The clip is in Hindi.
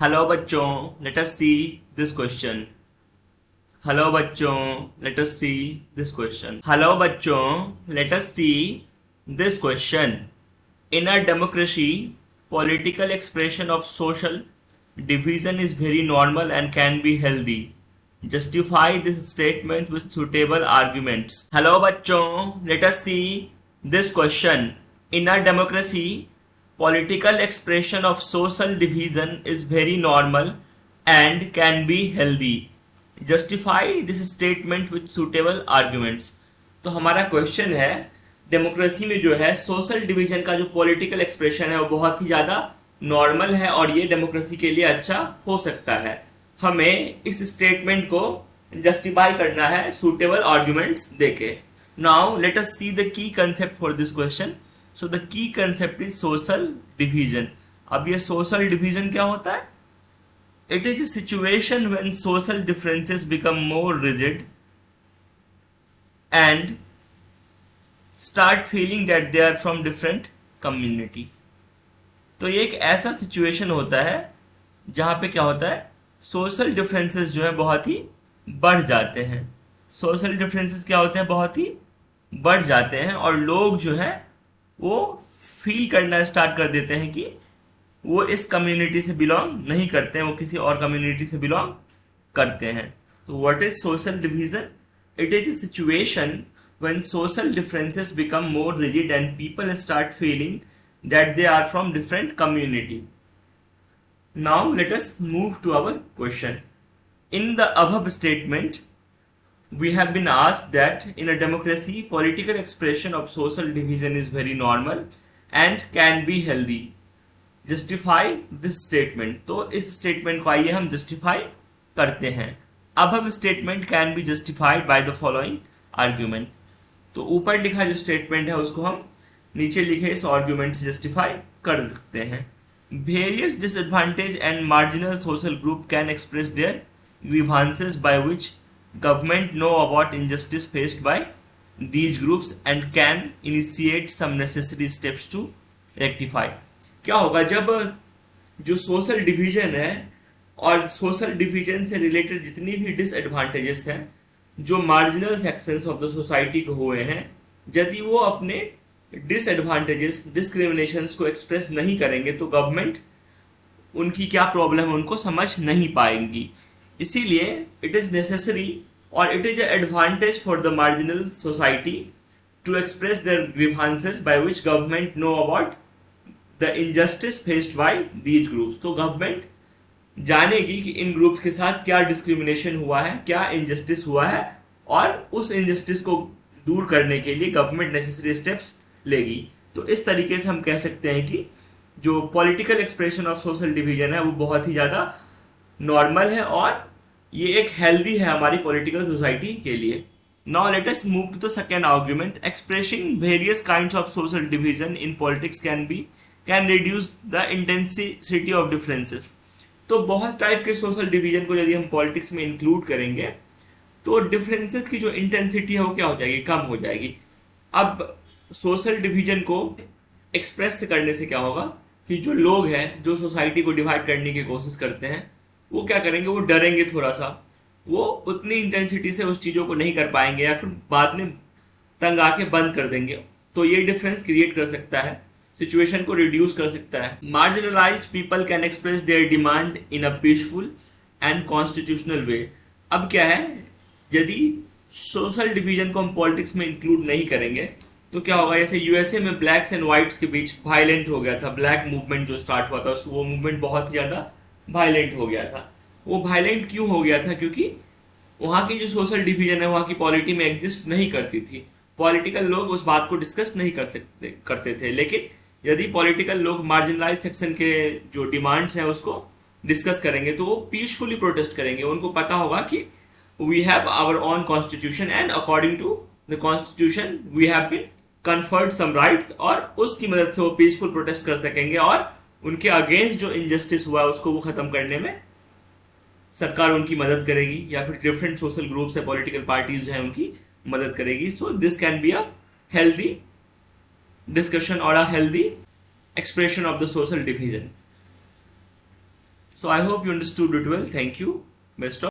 हेलो बच्चों, let us see this question. Hello बच्चों, let us see this question. Hello बच्चों, let us see this question. In a democracy, political expression of social division is very normal and can be healthy. Justify this statement with suitable arguments. Hello बच्चों, let us see this question. In a democracy, political expression of social division is very normal and can be healthy. Justify this statement with suitable arguments. तो हमारा क्वेश्चन है, डेमोक्रेसी में जो है सोशल डिवीजन का जो पॉलिटिकल एक्सप्रेशन है वो बहुत ही ज़्यादा नॉर्मल है और ये डेमोक्रेसी के लिए अच्छा हो सकता है। हमें इस स्टेटमेंट को जस्टिफाई करना है सुटेबल आर्ग्यूमेंट्स देके। Now let us see the key concept for this question. So the key concept is social division. अब ये सोशल डिवीजन क्या होता है? It is a situation when social differences become more rigid and start feeling that they are from different community. तो ये एक ऐसा सिचुएशन होता है जहाँ पे क्या होता है, सोशल डिफरेंसेस जो है बहुत ही बढ़ जाते हैं। सोशल डिफरेंसेस क्या होते हैं? बहुत ही बढ़ जाते हैं और लोग जो है वो फील करना स्टार्ट कर देते हैं कि वो इस कम्युनिटी से बिलोंग नहीं करते हैं, वो किसी और कम्युनिटी से बिलोंग करते हैं। तो what is social division? It is a situation when social differences become more rigid and people start feeling that they are from different community. Now let us move to our question. In the above statement, we have been asked that in a democracy, political expression of social division is very normal and can be healthy. Justify this statement. तो इस statement को आइए हम justify करते हैं। Above statement can be justified by the following argument. तो ऊपर लिखा जो स्टेटमेंट है उसको हम नीचे लिखे इस आर्ग्यूमेंट से जस्टिफाई कर सकते हैं। Various disadvantage and marginal social group can express their grievances by which government know about injustice faced by these groups and can initiate some necessary steps to rectify. क्या होगा जब जो सोशल डिवीजन है और सोशल डिवीजन से रिलेटेड जितनी भी डिसएडवांटेजेस हैं जो marginal sections of the society को हुए हैं, यदि वो अपने डिसएडवांटेजेस डिस्क्रिमिनेशंस को एक्सप्रेस नहीं करेंगे तो गवर्नमेंट उनकी क्या प्रॉब्लम है उनको समझ नहीं पाएंगी। इसीलिए इट इज़ नेसेसरी और it is advantage for the marginal society to express their grievances by which government know about the injustice faced by these groups. तो गवर्नमेंट जानेगी कि इन ग्रुप्स के साथ क्या डिस्क्रिमिनेशन हुआ है, क्या इनजस्टिस हुआ है और उस इनजस्टिस को दूर करने के लिए गवर्नमेंट नेसेसरी स्टेप्स लेगी। तो इस तरीके से हम कह सकते हैं कि जो political expression of social division है वो बहुत ही ज़्यादा नॉर्मल है और ये एक हेल्दी है हमारी पॉलिटिकल सोसाइटी के लिए। Now let us move to the second argument. Expressing various kinds of social division in politics can reduce the intensity of differences. तो बहुत टाइप के सोशल डिवीजन को यदि हम पॉलिटिक्स में इंक्लूड करेंगे तो डिफरेंसेस की जो इंटेंसिटी है वो क्या हो जाएगी? कम हो जाएगी। अब सोशल डिवीजन को एक्सप्रेस करने से क्या होगा कि जो लोग हैं जो सोसाइटी को डिवाइड करने की कोशिश करते हैं वो क्या करेंगे? वो डरेंगे थोड़ा सा, वो उतनी इंटेंसिटी से उस चीज़ों को नहीं कर पाएंगे या फिर बाद में तंग आके बंद कर देंगे। तो ये डिफरेंस क्रिएट कर सकता है, सिचुएशन को रिड्यूस कर सकता है। Marginalised people can express their demand in a peaceful and constitutional way. अब क्या है, यदि सोशल डिवीजन को हम पॉलिटिक्स में इंक्लूड नहीं करेंगे तो क्या होगा? जैसे यूएसए में ब्लैक्स एंड वाइट्स के बीच वायलेंट हो गया था, ब्लैक मूवमेंट जो स्टार्ट हुआ था वो मूवमेंट बहुत ही ज़्यादा वायलेंट हो गया था। वो वायलेंट क्यों हो गया था? क्योंकि वहाँ की जो सोशल डिवीजन है वहाँ की पॉलिटी में एग्जिस्ट नहीं करती थी। पॉलिटिकल लोग उस बात को डिस्कस नहीं करते थे। लेकिन यदि पॉलिटिकल लोग मार्जिनलाइज सेक्शन के जो डिमांड्स हैं उसको डिस्कस करेंगे तो वो पीसफुली प्रोटेस्ट करेंगे। उनको पता होगा कि we have our own constitution and according to the constitution we have been conferred some rights, और उसकी मदद से वो पीसफुल प्रोटेस्ट कर सकेंगे और उनके अगेंस्ट जो इनजस्टिस हुआ है उसको वो खत्म करने में सरकार उनकी मदद करेगी या फिर डिफरेंट सोशल ग्रुप्स है, पॉलिटिकल पार्टीज जो है उनकी मदद करेगी। So this can be a healthy discussion or a healthy expression of the social division. So I hope you understood it well. Thank you. Best of